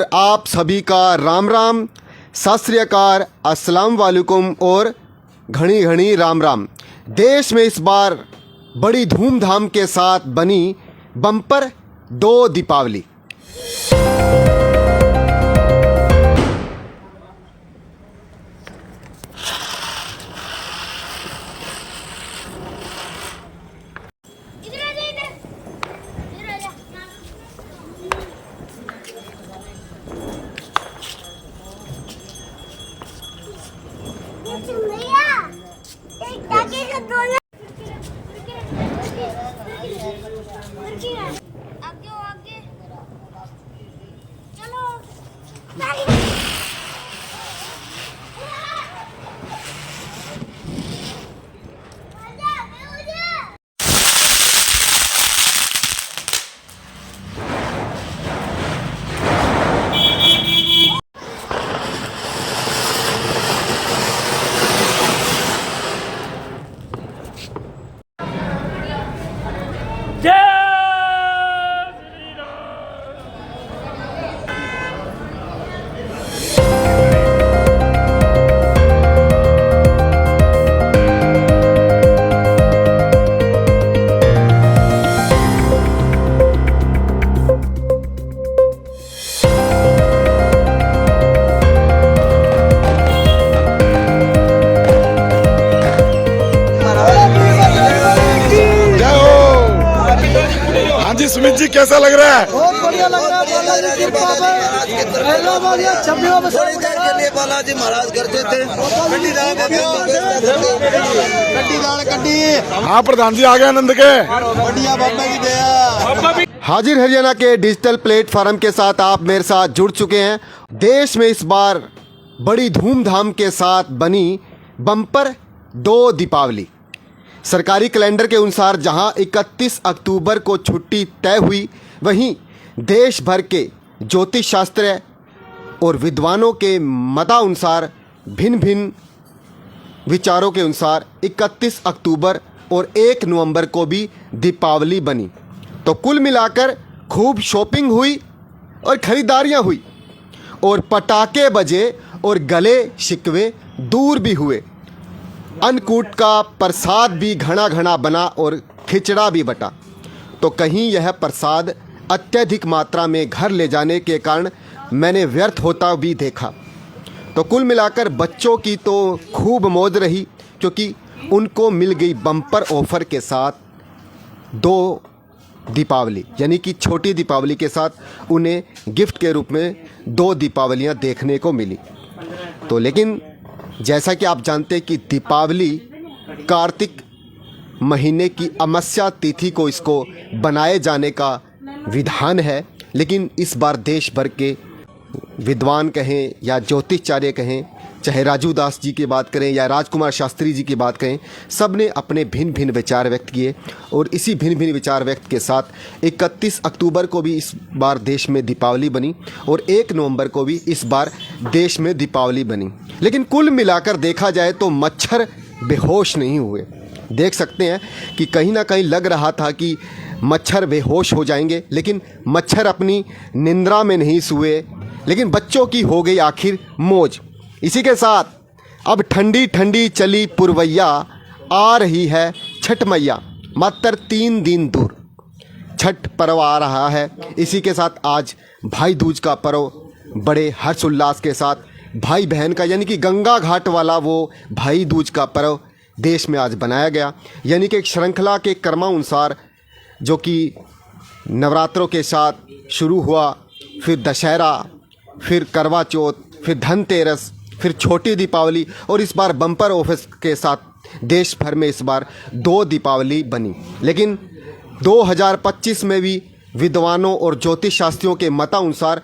आप सभी का राम राम, सत श्री अकाल, अस्सलाम वालेकुम और घनी घनी राम राम। देश में इस बार बड़ी धूमधाम के साथ बनी बम्पर 2 दीपावली। आगे चलो। सुमित जी कैसा लग रहा है? बहुत बढ़िया लग रहा है। बालाजी के लिए बालाजी महाराज करते थे। हाँ प्रधान जी आ गए आनंद के। बढ़िया बाबा की दया। हाजिर हरियाणा के डिजिटल प्लेटफॉर्म के साथ आप मेरे साथ जुड़ चुके हैं। देश में इस बार बड़ी धूमधाम के साथ बनी बम्पर 2 दीपावली। सरकारी कैलेंडर के अनुसार जहां 31 अक्टूबर को छुट्टी तय हुई, वहीं देश भर के ज्योतिष शास्त्र और विद्वानों के मतानुसार भिन्न भिन्न विचारों के अनुसार 31 अक्टूबर और 1 नवंबर को भी दीपावली बनी। तो कुल मिलाकर खूब शॉपिंग हुई और ख़रीदारियां हुई और पटाखे बजे और गले शिकवे दूर भी हुए। अन्नकूट का प्रसाद भी घना घना बना और खिचड़ा भी बटा। तो कहीं यह प्रसाद अत्यधिक मात्रा में घर ले जाने के कारण मैंने व्यर्थ होता भी देखा। तो कुल मिलाकर बच्चों की तो खूब मौज रही, क्योंकि उनको मिल गई बम्पर ऑफर के साथ 2 दीपावली, यानी कि छोटी दीपावली के साथ उन्हें गिफ्ट के रूप में 2 दीपावलियां देखने को मिली। तो लेकिन जैसा कि आप जानते हैं कि दीपावली कार्तिक महीने की अमावस्या तिथि को इसको बनाए जाने का विधान है, लेकिन इस बार देश भर के विद्वान कहें या ज्योतिषाचार्य कहें, चाहे राजू दास जी की बात करें या राजकुमार शास्त्री जी की बात करें, सब ने अपने भिन्न भिन्न विचार व्यक्त किए। और इसी भिन्न भिन्न विचार व्यक्त के साथ 31 अक्टूबर को भी इस बार देश में दीपावली बनी और 1 नवंबर को भी इस बार देश में दीपावली बनी। लेकिन कुल मिलाकर देखा जाए तो मच्छर बेहोश नहीं हुए। देख सकते हैं कि कहीं ना कहीं लग रहा था कि मच्छर बेहोश हो जाएंगे, लेकिन मच्छर अपनी निंद्रा में नहीं सोए, लेकिन बच्चों की हो गई आखिर मौज। इसी के साथ अब ठंडी ठंडी चली पुरवैया, आ रही है छठ मैया मात्र 3 दिन दूर। छठ पर्व आ रहा है। इसी के साथ आज भाई दूज का पर्व बड़े हर्षोल्लास के साथ भाई बहन का, यानी कि गंगा घाट वाला वो भाई दूज का पर्व देश में आज बनाया गया। यानी कि एक श्रृंखला के क्रमानुसार जो कि नवरात्रों के साथ शुरू हुआ, फिर दशहरा, फिर करवा चौथ, फिर धनतेरस, फिर छोटी दीपावली और इस बार बम्पर ऑफर के साथ देश भर में इस बार 2 दीपावली बनी। लेकिन 2025 में भी विद्वानों और ज्योतिष शास्त्रियों के मतानुसार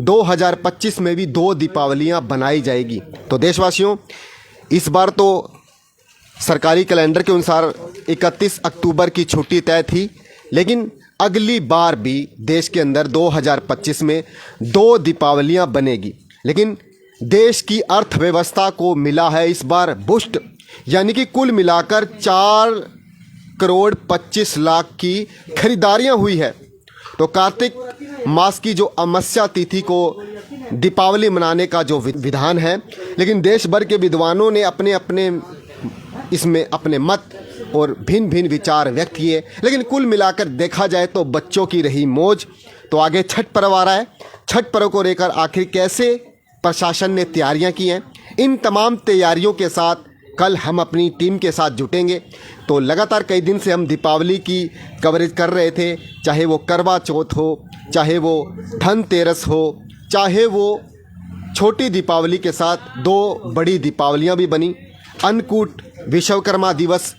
2025 में भी 2 दीपावलियां बनाई जाएगी। तो देशवासियों, इस बार तो सरकारी कैलेंडर के अनुसार 31 अक्टूबर की छुट्टी तय थी, लेकिन अगली बार भी देश के अंदर 2025 में 2 दीपावलियां बनेगी। लेकिन देश की अर्थव्यवस्था को मिला है इस बार बूस्ट, यानी कि कुल मिलाकर 4 करोड़ 25 लाख की खरीदारियां हुई है। तो कार्तिक मास की जो अमावस्या तिथि को दीपावली मनाने का जो विधान है, लेकिन देश भर के विद्वानों ने अपने अपने इसमें अपने मत और भिन्न भिन्न विचार व्यक्त किए। लेकिन कुल मिलाकर देखा जाए तो बच्चों की रही मौज। तो आगे छठ पर्व आ रहा है। छठ पर्व को लेकर आखिर कैसे प्रशासन ने तैयारियां की हैं, इन तमाम तैयारियों के साथ कल हम अपनी टीम के साथ जुटेंगे। तो लगातार कई दिन से हम दीपावली की कवरेज कर रहे थे, चाहे वो करवा चौथ हो, चाहे वो धनतेरस हो, चाहे वो छोटी दीपावली के साथ दो बड़ी दीपावलियां भी बनी। अन्नकूट विश्वकर्मा दिवस,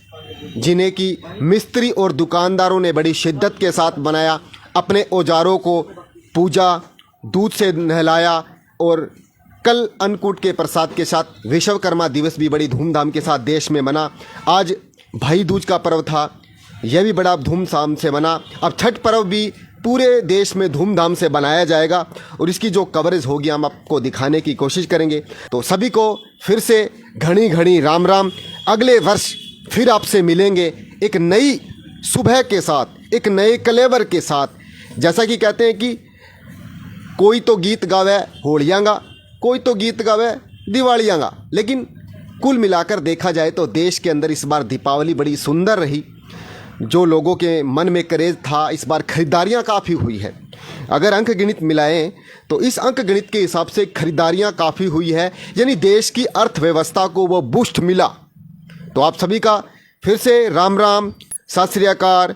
जिन्हें कि मिस्त्री और दुकानदारों ने बड़ी शिद्दत के साथ बनाया, अपने औजारों को पूजा, दूध से नहलाया। और कल अन्नकूट के प्रसाद के साथ विश्वकर्मा दिवस भी बड़ी धूमधाम के साथ देश में मना। आज भाई दूज का पर्व था, यह भी बड़ा धूमधाम से मना। अब छठ पर्व भी पूरे देश में धूमधाम से बनाया जाएगा और इसकी जो कवरेज होगी हम आपको दिखाने की कोशिश करेंगे। तो सभी को फिर से घनी घनी राम राम। अगले वर्ष फिर आपसे मिलेंगे एक नई सुबह के साथ, एक नए कलेवर के साथ। जैसा कि कहते हैं कि कोई तो गीत गावे होलियांगा, कोई तो गीत गावे दिवालियांगा, लेकिन कुल मिलाकर देखा जाए तो देश के अंदर इस बार दीपावली बड़ी सुंदर रही। जो लोगों के मन में क्रेज़ था, इस बार खरीदारियां काफ़ी हुई है। अगर अंक गिणित मिलाएं तो इस अंक गणित के हिसाब से खरीदारियां काफ़ी हुई है, यानी देश की अर्थव्यवस्था को वो बूस्ट मिला। तो आप सभी का फिर से राम राम, सत श्री अकाल।